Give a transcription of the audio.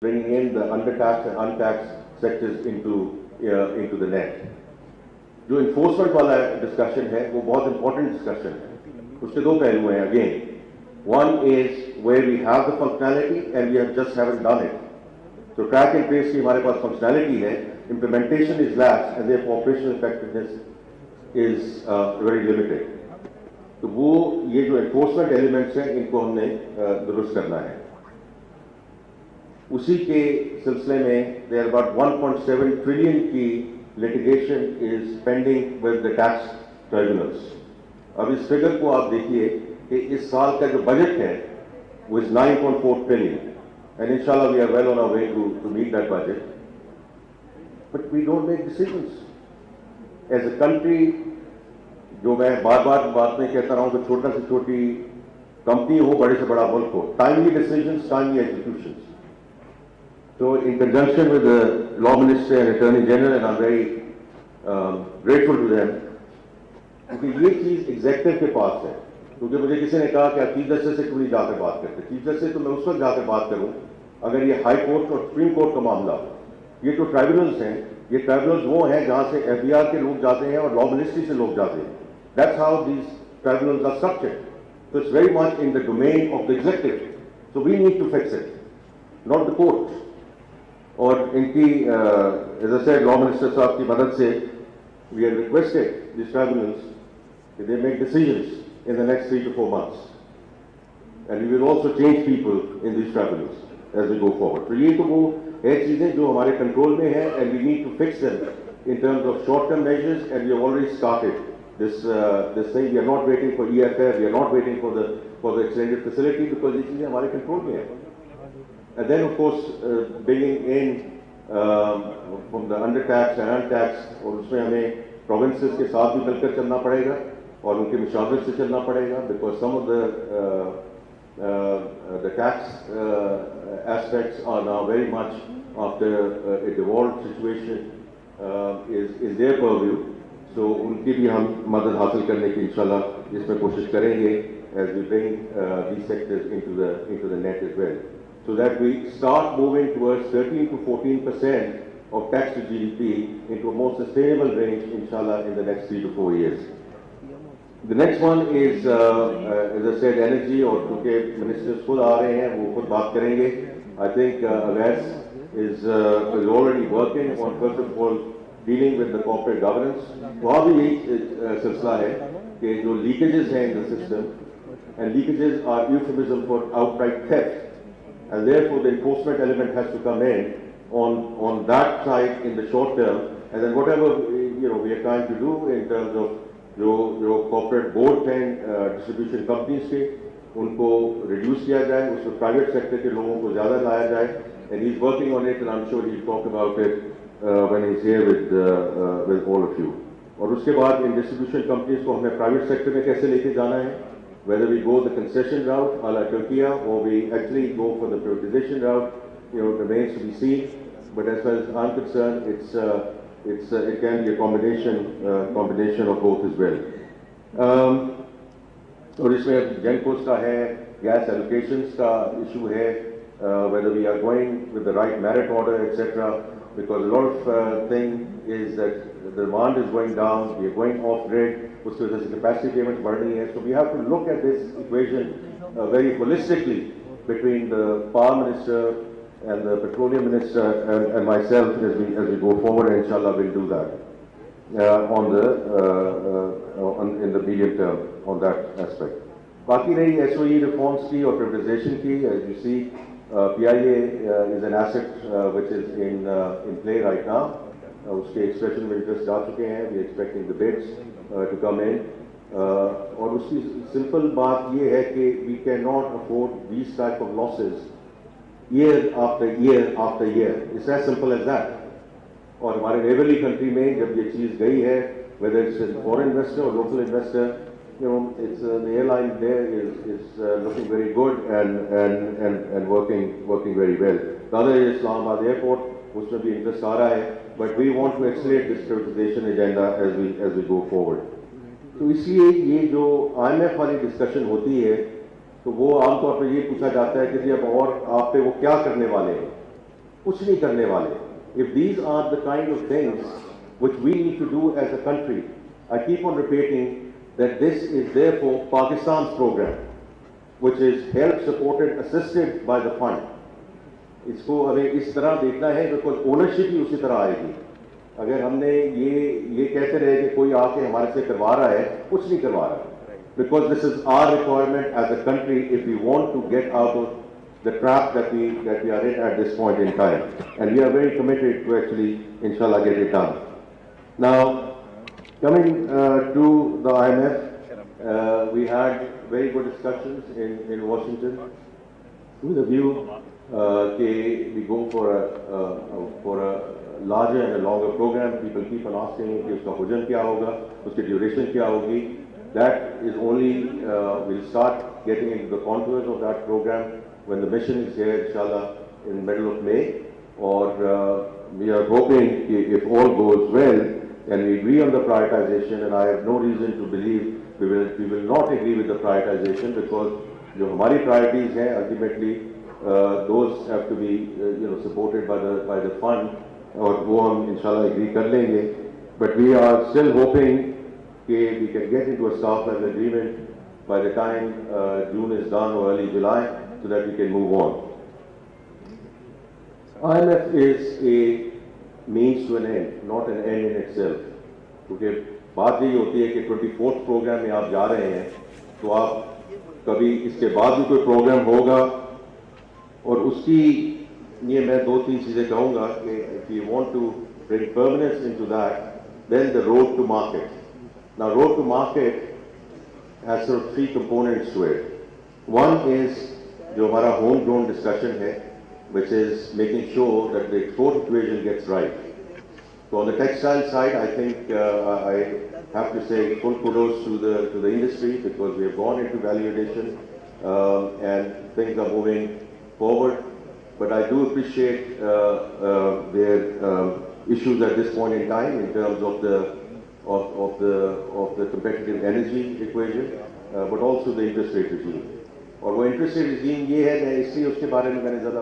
bringing in the undertaxed and untaxed sectors into the net. जो enforcement वाला discussion है वो बहुत important discussion है. उसके दो पहलू हैं again. One is where we have the functionality and we haven't done it. So track and trace की हमारे पास functionality है, implementation is lax and therefore operational effectiveness is very limited. तो वो ये जो enforcement elements हैं इनको हमने दुरुस्त करना है. उसी के सिलसिले में there are about 1.7 trillion की litigation is pending with the tax tribunals. अब इस फिगर को आप देखिए कि इस साल का जो बजट है वो is 9.4 trillion and inshallah we are well on our way to meet that budget. But we don't make decisions. As a country, जो मैं बार-बार बात में कहता रहा हूँ कि छोटा से छोटी कंपनी हो, बड़े से बड़ा मुल्क हो, timely decisions, timely executions. So in conjunction with the Law Minister and Attorney General, and I'm very grateful to them, क्योंकि ये चीज़ एग्जेक्टिव के पास है. क्योंकि मुझे किसी ने कहा कि आप चीफ जस्टिस से क्यों नहीं जाकर बात करते. चीफ जस्टिस तो मैं उस वक्त जाकर बात करूँ अगर ये हाई कोर्ट और सुप्रीम कोर्ट का मामला हो. ये जो ट्राइब्यूनल्स हैं, ये ट्राइब्यूनल्स वो हैं जहाँ से FBI के लोग जाते हैं और लॉ मिनिस्ट्री से लोग जाते हैं. That's how these tribunals are structured. So it's very much in the domain of the executive. So we need to fix it, not the court. और इनकी as I said, law minister साहब की मदद से we have requested these tribunals that they make decisions in the next 3 to 4 months, and we will also change people in these tribunals as we go forward. तो ये तो वो है चीजें जो हमारे कंट्रोल में है and we need to fix them in terms of short-term measures, and we have already started this thing. We are not waiting for EFF, we are not waiting for the extended facility because ये चीजें हमारे control में है. And then, of course, bringing in from the undertaxed and untaxed, और उसमें हमें provinces के साथ भी मिलकर चलना पड़ेगा और उनके मुशावरत से चलना पड़ेगा, because some of the tax aspects are now very much after a devolved situation is their purview. So उनकी भी हम मदद हासिल करने की इंशाल्लाह इसमें कोशिश करेंगे as we bring these sectors into the net as well, so that we start moving towards 13 to 14% of tax to GDP into a more sustainable range, inshallah, in the next 3 to 4 years. The next one is, as I said, energy, और क्योंकि ministers खुद आ रहे हैं, वो खुद बात करेंगे. I think Awais is already working on, first of all, dealing with the corporate governance. वहाँ भी यही सिलसिला है कि जो leakages हैं in the system, and leakages are euphemism for outright theft. And therefore the enforcement element has to come in on that side in the short term, and then whatever we are trying to do in terms of जो corporate board and distribution companies के उनको reduce किया जाए, उसको private sector के लोगों को ज़्यादा लाया जाए, and he's working on it, and I'm sure he'll talk about it when he's here with all of you. और उसके बाद इन distribution companies को हमें private sector में कैसे लेके जाना है, whether we go the concession route a la Turkey or we actually go for the privatization route, remains to be seen. But as far as I'm concerned, it can be a combination of both as well. और इसमें GenCos का है, gas allocations का issue है, whether we are going with the right merit order, etc. Because a lot of thing is that the demand is going down, we are going off grid, उसकी वजह से capacity payments बढ़ रही है. So we have to look at this equation very holistically between the power minister and the petroleum minister and myself as we go forward, and inshallah we'll do that in the medium term on that aspect. बाकी रही SOE reforms की और privatization की, as you see, PIA is an asset which is in play right now. उसके expression में interest जा चुके हैं. We are expecting the bids to come in. और उसकी simple बात ये है कि we cannot afford these type of losses year after year after year. It's as simple as that. और हमारे neighborly country में जब ये चीज़ गई है, whether it's a foreign investor or local investor, it's the airline there is looking very good and working very well. The other is Islamabad Airport, उसमें भी interest आ रहा है, but we want to accelerate this privatization agenda as we go forward. तो इसलिए ये जो IMF वाली discussion होती है, तो वो आमतौर पर ये पूछा जाता है कि जी अब और आप पे वो क्या करने वाले हैं. कुछ नहीं करने वाले. If these are the kind of things which we need to do as a country, I keep on repeating that this is therefore Pakistan's program, which is help supported, assisted by the fund. इसको हमें इस तरह देखना है because ownership ही उसी तरह आएगी. अगर हमने ये कहते रहे कि कोई आके हमारे से करवा रहा है, कुछ नहीं करवा रहा. Because this is our requirement as a country if we want to get out of the trap that we are in at this point in time, and we are very committed to actually, inshallah, get it done. Now, coming to the IMF, we had very good discussions in Washington with a view we go for a larger and a longer program. People keep on asking कि उसका Heusen क्या होगा, उसकी duration क्या होगी. That is only we'll start getting into the contours of that program when the mission is here, inshallah, in middle of May. Or we are hoping if all goes well and we agree on the prioritization, and I have no reason to believe we will not agree with the prioritization, because जो हमारी priorities हैं ultimately those have to be supported by the fund, और वो हम inshallah agree कर लेंगे. But we are still hoping that we can get into a staff level agreement by the time June is done or early July, so that we can move on. IMF is a means to an end, not an end in itself. क्योंकि बात यही होती है कि 24th programme में आप जा रहे हैं, तो आप कभी इसके बाद भी कोई प्रोग्राम होगा, और उसकी लिए मैं 2-3 चीज़ें कहूँगा कि if you want to bring permanence into that, then the road to market. Now, road to market has sort of 3 components to it. One is जो हमारा homegrown discussion है, which is making sure that the export equation gets right. So on the textile side, I think I have to say full kudos to the industry, because we have gone into value addition and things are moving forward. But I do appreciate their issues at this point in time in terms of the competitive energy equation, but also the interest rate regime. और वो interest rate regime ये है, मैं इसलिए उसके बारे में मैंने ज़्यादा